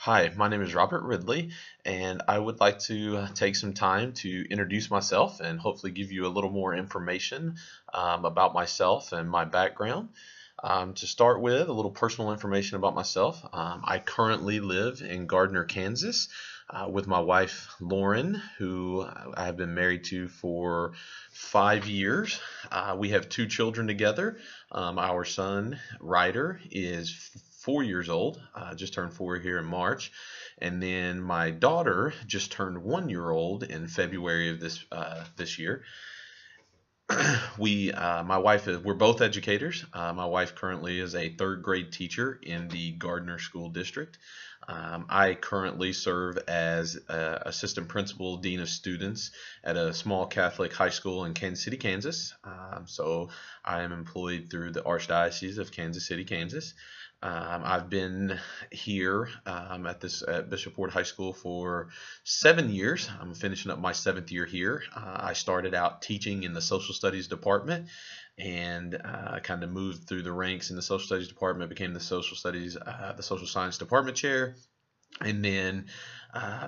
Hi, my name is Robert Ridley, and I would like to take some time to introduce myself and hopefully give you a little more information about myself and my background. To start with, a little personal information about myself. I currently live in Gardner, Kansas, with my wife Lauren, who I have been married to for 5 years. We have two children together. Our son, Ryder, is 4 years old, just turned 4 here in March. And then my daughter just turned 1 year old in February of this year. My wife we're both educators. My wife currently is a third grade teacher in the Gardner School District. I currently serve as assistant principal, dean of students at a small Catholic high school in Kansas City, Kansas. So I am employed through the Archdiocese of Kansas City, Kansas. I've been here at Bishop Ward High School for 7 years. I'm finishing up my seventh year here. I started out teaching in the social studies department and kind of moved through the ranks in the social studies department, became the social science department chair. And then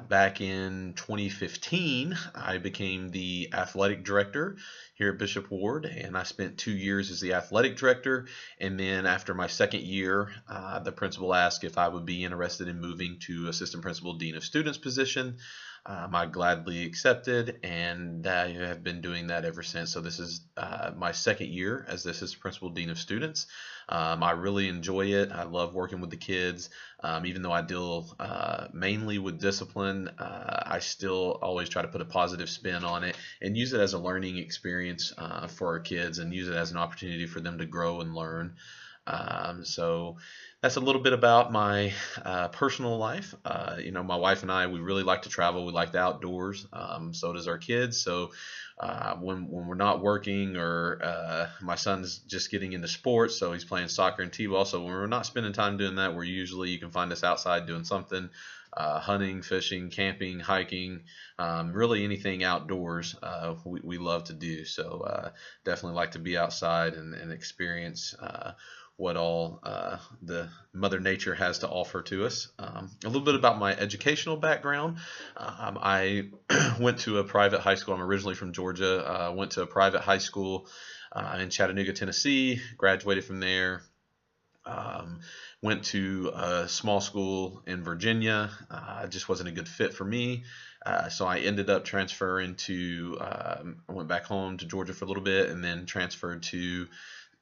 back in 2015, I became the athletic director here at Bishop Ward, and I spent 2 years as the athletic director. And then after my second year, the principal asked if I would be interested in moving to assistant principal dean of students position. I gladly accepted, and I have been doing that ever since. So this is my second year as the assistant principal dean of students. I really enjoy it. I love working with the kids. Even though I deal mainly with discipline, I still always try to put a positive spin on it and use it as a learning experience for our kids and use it as an opportunity for them to grow and learn. So that's a little bit about my personal life. My wife and I, we really like to travel. We like the outdoors. So does our kids. So when we're not working or my son's just getting into sports, so he's playing soccer and t-ball. So when we're not spending time doing that, you can find us outside doing something, hunting, fishing, camping, hiking, really anything outdoors. We love to do. So definitely like to be outside and experience what all the Mother Nature has to offer to us. A little bit about my educational background. I went to a private high school. I'm originally from Georgia. Went to a private high school in Chattanooga, Tennessee. Graduated from there. Um, Went to a small school in Virginia. It just wasn't a good fit for me. So I ended up transferring I went back home to Georgia for a little bit and then transferred to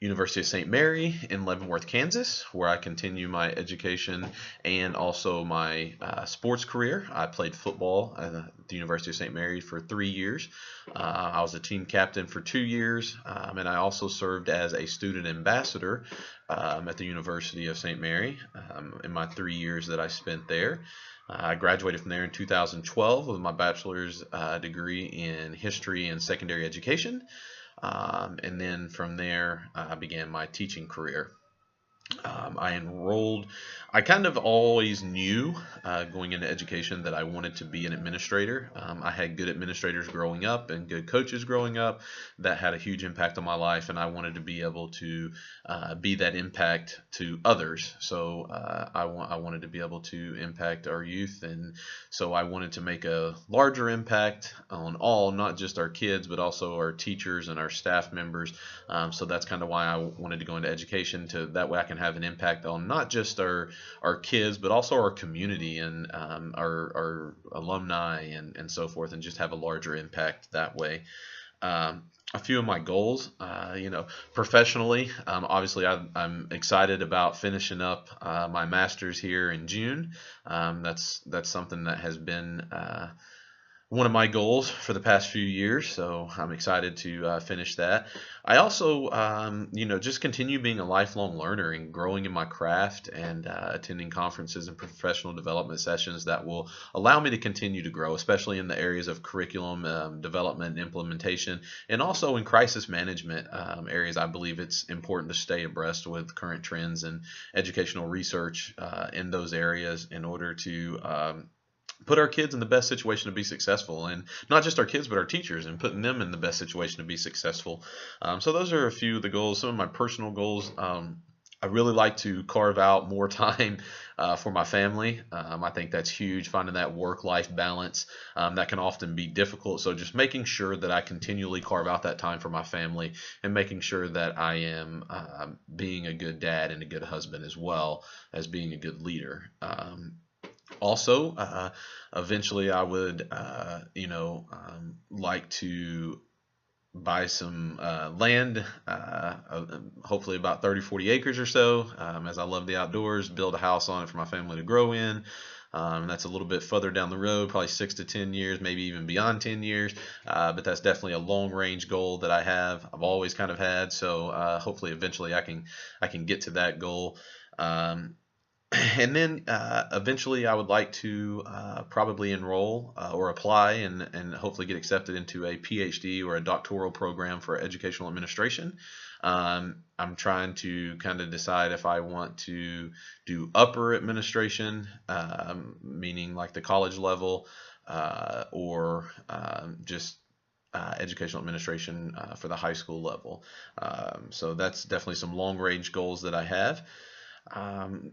University of St. Mary in Leavenworth, Kansas, where I continue my education and also my sports career. I played football at the University of St. Mary for 3 years. I was a team captain for 2 years, and I also served as a student ambassador at the University of St. Mary in my 3 years that I spent there. I graduated from there in 2012 with my bachelor's degree in history and secondary education. And then from there, I began my teaching career. I enrolled. I kind of always knew going into education that I wanted to be an administrator. I had good administrators growing up and good coaches growing up that had a huge impact on my life, and I wanted to be able to be that impact to others. So I wanted to be able to impact our youth, and so I wanted to make a larger impact on all, not just our kids, but also our teachers and our staff members. So that's kind of why I wanted to go into education, to that way I can have an impact on not just our kids, but also our community and our alumni and so forth, and just have a larger impact that way. A few of my goals, professionally, obviously I'm excited about finishing up my master's here in June. That's something that has been one of my goals for the past few years, so I'm excited to finish that. I also, just continue being a lifelong learner and growing in my craft and attending conferences and professional development sessions that will allow me to continue to grow, especially in the areas of curriculum development and implementation, and also in crisis management areas. I believe it's important to stay abreast with current trends and educational research in those areas in order to put our kids in the best situation to be successful, and not just our kids but our teachers, and putting them in the best situation to be successful. So those are a few of the goals. Some of my personal goals, I really like to carve out more time for my family. I think that's huge, finding that work-life balance that can often be difficult. So just making sure that I continually carve out that time for my family and making sure that I am being a good dad and a good husband as well as being a good leader. Also, eventually I would, like to buy some land, hopefully about 30, 40 acres or so, as I love the outdoors, build a house on it for my family to grow in. That's a little bit further down the road, probably 6 to 10 years, maybe even beyond 10 years. But that's definitely a long range goal that I have. I've always kind of had. So hopefully eventually I can get to that goal. Um, and then eventually I would like to probably enroll or apply and hopefully get accepted into a PhD or a doctoral program for educational administration. I'm trying to kind of decide if I want to do upper administration, meaning like the college level, or just educational administration for the high school level. So that's definitely some long range goals that I have. Um,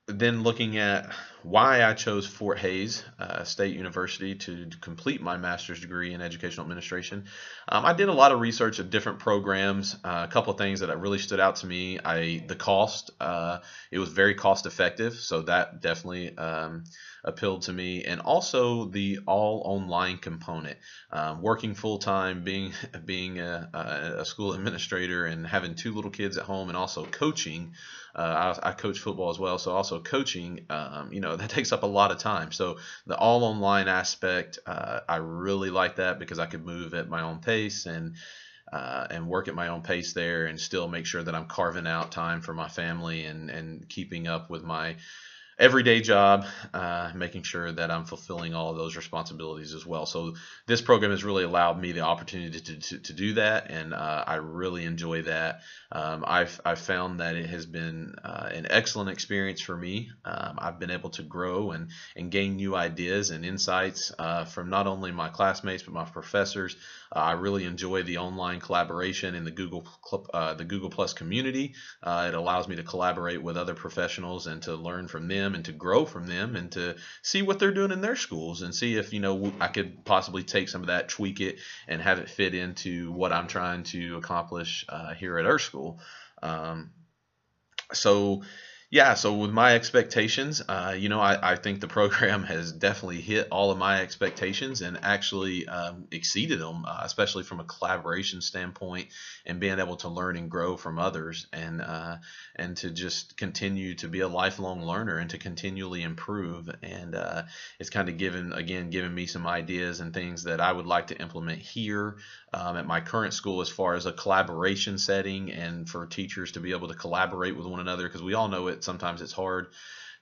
then looking at why I chose Fort Hays State University to complete my master's degree in educational administration. I did a lot of research of different programs. A couple of things that really stood out to me. The cost. It was very cost effective, so that definitely appealed to me, and also the all online component. Working full time, being a school administrator, and having two little kids at home, and also coaching. I coach football as well, so also coaching, that takes up a lot of time. So the all online aspect, I really like that because I could move at my own pace and work at my own pace there, and still make sure that I'm carving out time for my family and keeping up with my everyday job, making sure that I'm fulfilling all of those responsibilities as well. So this program has really allowed me the opportunity to do that, and I really enjoy that. I've found that it has been an excellent experience for me. I've been able to grow and gain new ideas and insights from not only my classmates but my professors. I really enjoy the online collaboration in the Google Plus community. It allows me to collaborate with other professionals and to learn from them and to grow from them and to see what they're doing in their schools and see if I could possibly take some of that, tweak it, and have it fit into what I'm trying to accomplish here at our school. Um, so yeah, so with my expectations, I think the program has definitely hit all of my expectations and actually exceeded them, especially from a collaboration standpoint and being able to learn and grow from others, and to just continue to be a lifelong learner and to continually improve. And it's kind of given me some ideas and things that I would like to implement here at my current school as far as a collaboration setting and for teachers to be able to collaborate with one another, because we all know sometimes it's hard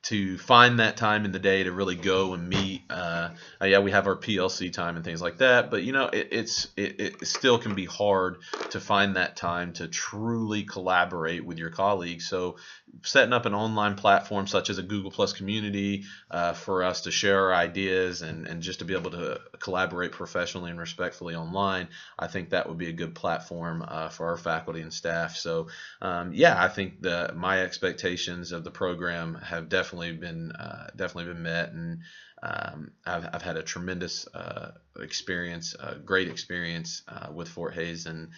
to find that time in the day to really go and meet. Yeah, we have our PLC time and things like that, but it still can be hard to find that time to truly collaborate with your colleagues. So setting up an online platform such as a Google Plus community for us to share our ideas and just to be able to collaborate professionally and respectfully online, I think that would be a good platform for our faculty and staff. So yeah, I think my expectations of the program have definitely been met, and I've had a tremendous experience, great experience with Fort Hays, and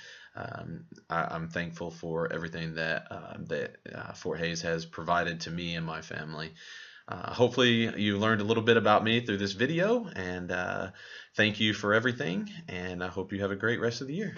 I'm thankful for everything that Fort Hays has provided to me and my family. Hopefully you learned a little bit about me through this video, and thank you for everything, and I hope you have a great rest of the year.